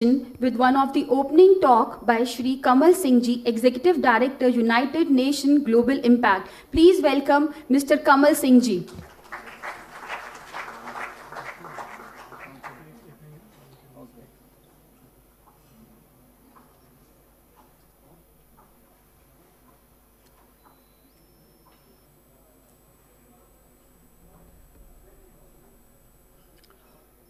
with one of the opening talk by Shri Kamal Singh ji, Executive Director, United Nations Global Impact. Please welcome Mr. Kamal Singh ji.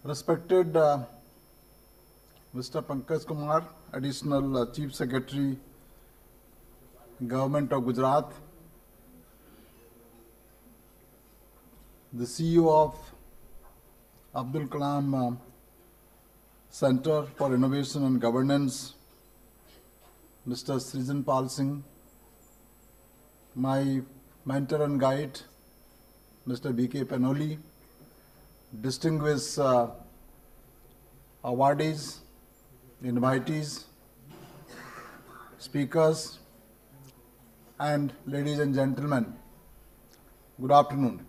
Respected Mr. Pankaj Kumar, Additional Chief Secretary, Government of Gujarat, the CEO of Abdul Kalam Center for Innovation and Governance, Mr. Shri Kamal Singh, my mentor and guide, Mr. B.K. Panoli, distinguished awardees, invitees, speakers, and ladies and gentlemen, good afternoon.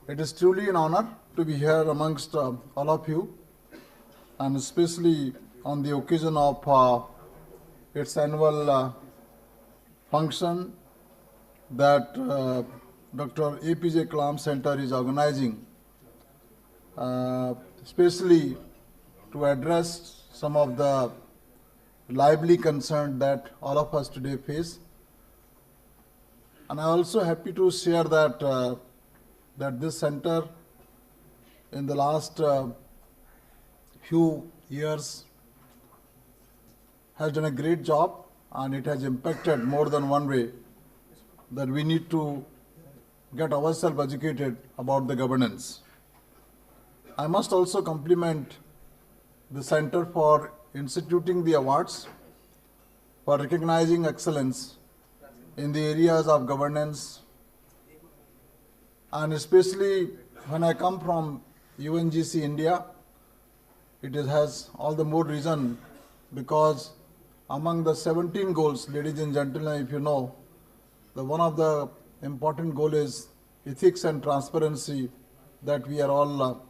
It is truly an honor to be here amongst all of you, and especially on the occasion of its annual function that Dr. APJ Kalam Center is organizing, especially to address some of the lively concerns that all of us today face. And I'm also happy to share that that this center in the last few years has done a great job, and it has impacted more than one way that we need to get ourselves educated about the governance. I must also compliment the Center for instituting the awards for recognizing excellence in the areas of governance, and especially when I come from UNGC India, it has all the more reason because among the 17 goals, ladies and gentlemen, if you know, the one of the important goal is ethics and transparency that we are all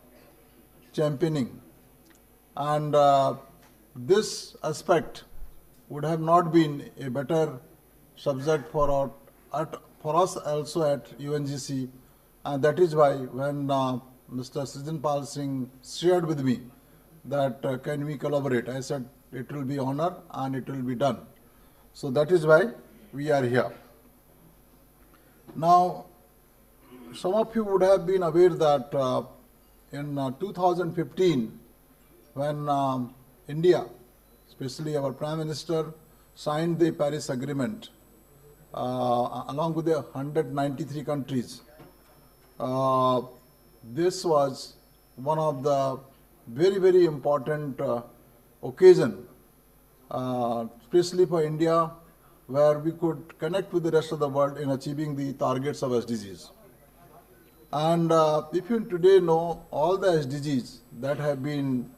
championing, and this aspect would have not been a better subject for us also at UNGC, and that is why when Mr. Shri Kamal Singh shared with me that can we collaborate, I said it will be honor and it will be done. So that is why we are here. Now, some of you would have been aware that in 2015, when India, especially our Prime Minister, signed the Paris Agreement along with the 193 countries, this was one of the very, very important occasion, especially for India, where we could connect with the rest of the world in achieving the targets of SDGs. And if you today know all the SDGs that have been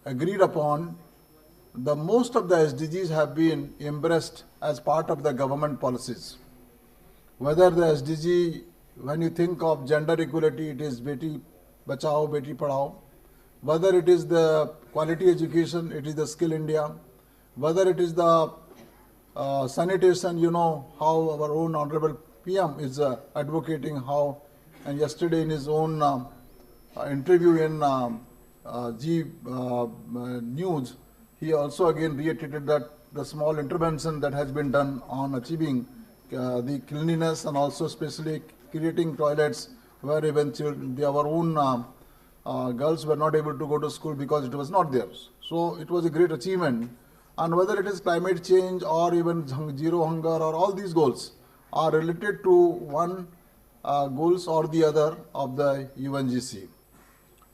agreed upon, the most of the SDGs have been embraced as part of the government policies. Whether the SDG, when you think of gender equality, it is Beti Bachao, Beti Padhao. Whether it is the quality education, it is the Skill India. Whether it is the sanitation, you know how our own Honorable PM is advocating how, and yesterday in his own interview in G News, he also again reiterated that the small intervention that has been done on achieving the cleanliness and also especially creating toilets where even our own girls were not able to go to school because it was not there. So it was a great achievement. And whether it is climate change or even zero hunger or all these goals are related to one goals or the other of the UNGC.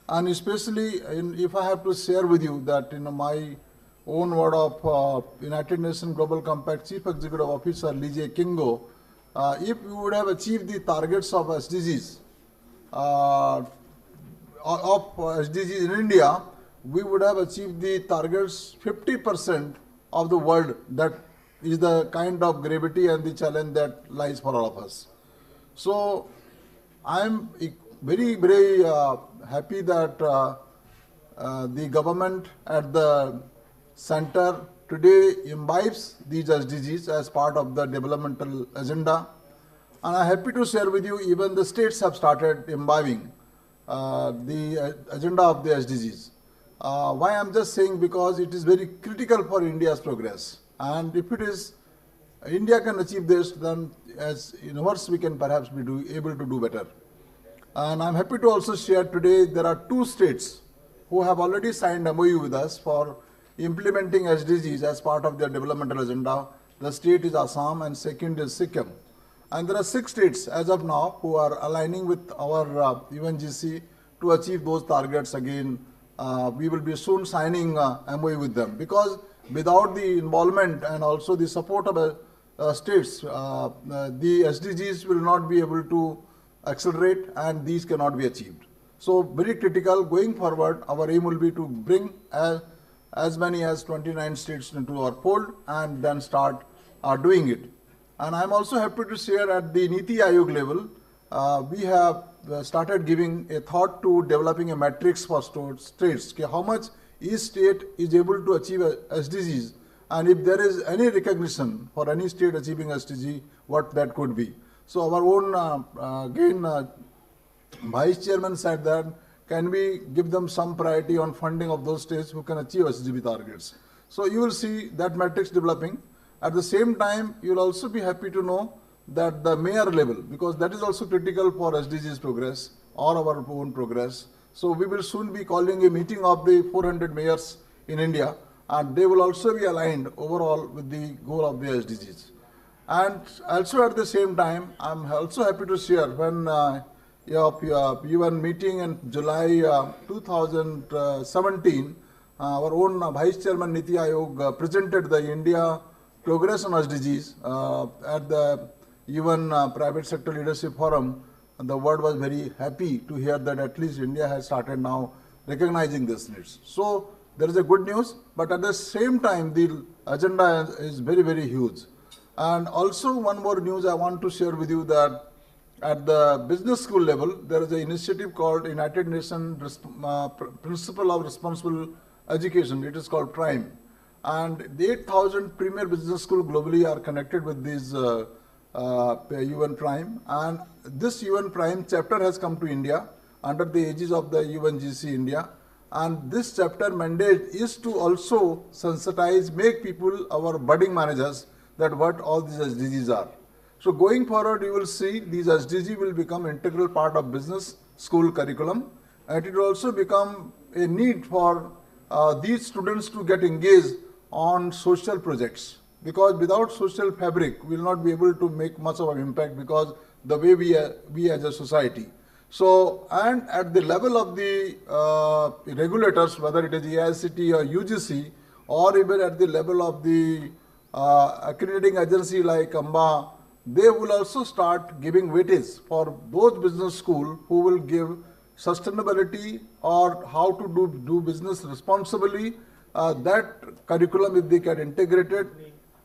And especially if I have to share with you that in my own word of United Nations Global Compact Chief Executive Officer Lee J. Kingo, if we would have achieved the targets of SDGs in India, we would have achieved the targets 50% of the world. That is the kind of gravity and the challenge that lies for all of us. So I am very, very happy that the government at the center today imbibes these SDGs as part of the developmental agenda. And I'm happy to share with you, even the states have started imbibing the agenda of the SDGs. Why I'm just saying, because it is very critical for India's progress. And if it is, India can achieve this, then as universe we can perhaps be able to do better. And I'm happy to also share today there are 2 states who have already signed MOU with us for implementing SDGs as part of their developmental agenda. The state is Assam and second is Sikkim. And there are 6 states as of now who are aligning with our UNGC to achieve those targets again. We will be soon signing MOU with them, because without the involvement and also the support of states, the SDGs will not be able to accelerate and these cannot be achieved. So very critical going forward. Our aim will be to bring as many as 29 states into our fold and then start doing it. And I'm also happy to share at the Niti Aayog level, we have started giving a thought to developing a matrix for states, how much each state is able to achieve SDGs, and if there is any recognition for any state achieving SDG, what that could be. So our own, again, Vice Chairman said that can we give them some priority on funding of those states who can achieve SDG targets. So you will see that matrix developing. At the same time, you will also be happy to know that the mayor level, because that is also critical for SDGs progress or our own progress. So we will soon be calling a meeting of the 400 mayors in India, and they will also be aligned overall with the goal of the SDGs. And also at the same time, I'm also happy to share when UN meeting in July 2017, our own Vice Chairman Niti Aayog presented the India progress on SDGs at the UN Private Sector Leadership Forum. And the world was very happy to hear that at least India has started now recognizing this needs. So there is a good news, but at the same time, the agenda is very, very huge. And also one more news I want to share with you, that at the business school level, there is an initiative called United Nations Principle of Responsible Education. It is called PRIME. And the 8,000 premier business schools globally are connected with this UN Prime. And this UN Prime chapter has come to India under the aegis of the UNGC India. And this chapter mandate is to also sensitize, make people, our budding managers, that what all these SDGs are. So going forward, you will see these SDGs will become integral part of business school curriculum. And it will also become a need for these students to get engaged on social projects, because without social fabric we will not be able to make much of an impact, because the way we as a society. So, and at the level of the regulators, whether it is AICT or UGC, or even at the level of the accrediting agency like AMBA, they will also start giving weightage for those business schools who will give sustainability or how to do business responsibly. That curriculum, if they get integrated,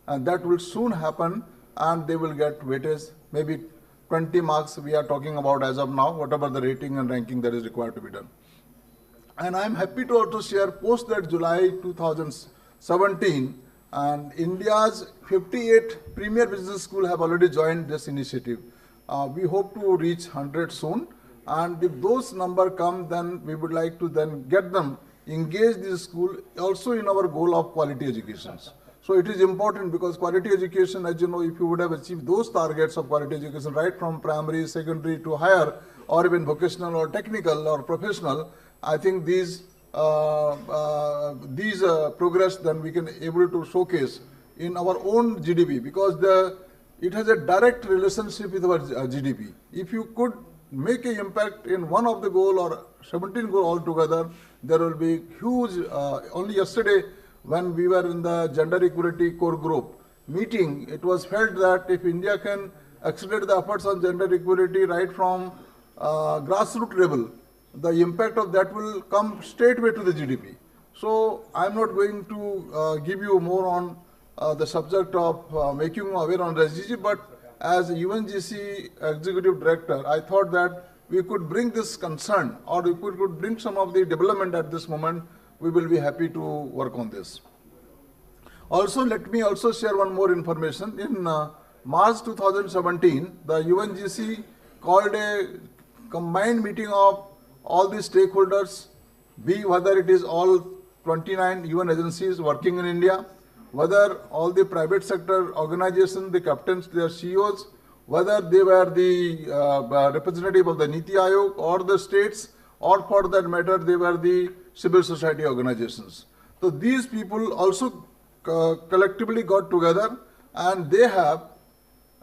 and that will soon happen, and they will get weightage, maybe 20 marks we are talking about as of now, whatever the rating and ranking that is required to be done. And I'm happy to also share, post that July 2017, and India's 58 premier business schools have already joined this initiative. We hope to reach 100 soon, and if those numbers come, then we would like to then get them engage this school also in our goal of quality education. So it is important, because quality education, as you know, if you would have achieved those targets of quality education right from primary, secondary to higher, or even vocational or technical or professional, I think these progress then we can able to showcase in our own GDP, because it has a direct relationship with our GDP. If you could make an impact in one of the goal or 17 goal altogether, there will be huge. Only yesterday, when we were in the gender equality core group meeting, it was felt that if India can accelerate the efforts on gender equality right from grassroots level, the impact of that will come straightway to the GDP. So I'm not going to give you more on the subject of making you aware on SDG, but as UNGC Executive Director, I thought that we could bring this concern or we could bring some of the development at this moment, we will be happy to work on this. Also, let me also share one more information. In March 2017, the UNGC called a combined meeting of all the stakeholders, whether it is all 29 UN agencies working in India, whether all the private sector organizations, the captains, their CEOs, whether they were the representative of the Niti Aayog or the states, or for that matter, they were the civil society organizations. So these people also collectively got together, and they have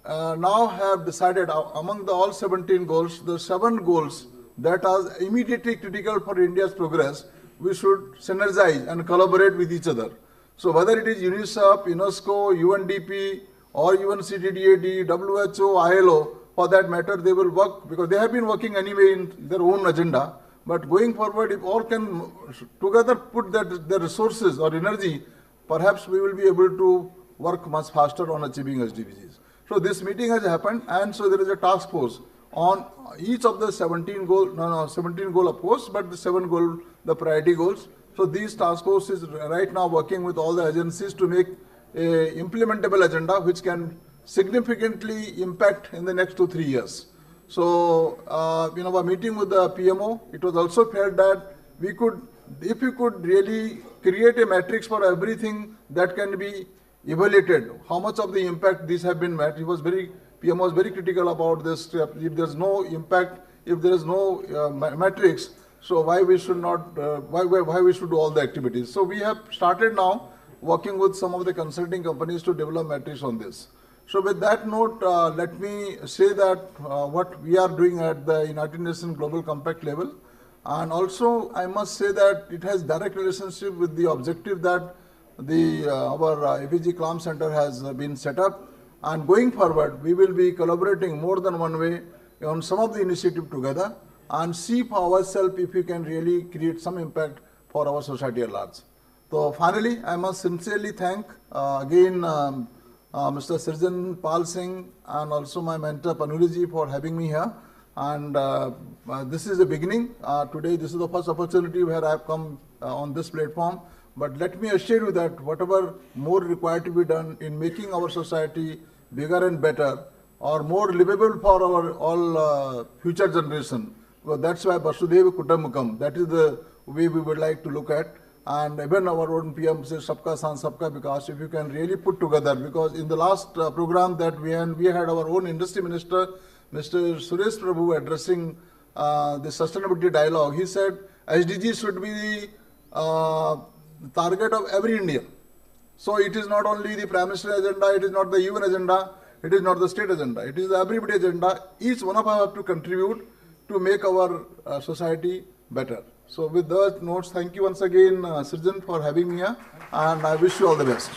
now have decided among the all 17 goals, the 7 goals that are immediately critical for India's progress, we should synergize and collaborate with each other. So whether it is UNICEF, UNESCO, UNDP, or even CTDAD, WHO, ILO, for that matter, they will work, because they have been working anyway in their own agenda. But going forward, if all can together put their resources or energy, perhaps we will be able to work much faster on achieving SDGs. So this meeting has happened, and so there is a task force on each of the 17 goal, 17 goal of course, but the 7 goal, the priority goals. So these task force is right now working with all the agencies to make a implementable agenda which can significantly impact in the next 2-3 years. So, by meeting with the PMO, it was also felt that we could, if we could really create a matrix for everything that can be evaluated, how much of the impact these have been met. PMO was very critical about this. If there's no impact, if there is no matrix, so why we should not, why we should do all the activities. So we have started now working with some of the consulting companies to develop matrix on this. So with that note, let me say that what we are doing at the United Nations Global Compact level, and also I must say that it has direct relationship with the objective that our APG CLAM Center has been set up, and going forward we will be collaborating more than one way on some of the initiative together and see for ourselves if we can really create some impact for our society at large. So finally, I must sincerely thank again Mr. Sirjan Pal Singh and also my mentor Panuriji for having me here. And this is the beginning. Today, this is the first opportunity where I have come on this platform. But let me assure you that whatever more required to be done in making our society bigger and better, or more livable for our all future generation, well, that's why Vasudhaiva Kutumbakam, that is the way we would like to look at. And even our own PM says Sabka Saath Sabka Vikas, if you can really put together, because in the last program that we had our own industry minister, Mr. Suresh Prabhu, addressing the sustainability dialogue. He said SDGs should be the target of every Indian. So it is not only the Prime Minister agenda, it is not the UN agenda, it is not the state agenda, it is the everybody agenda. Each one of us have to contribute to make our society better. So with those notes, thank you once again, Sirjan, for having me here, and I wish you all the best.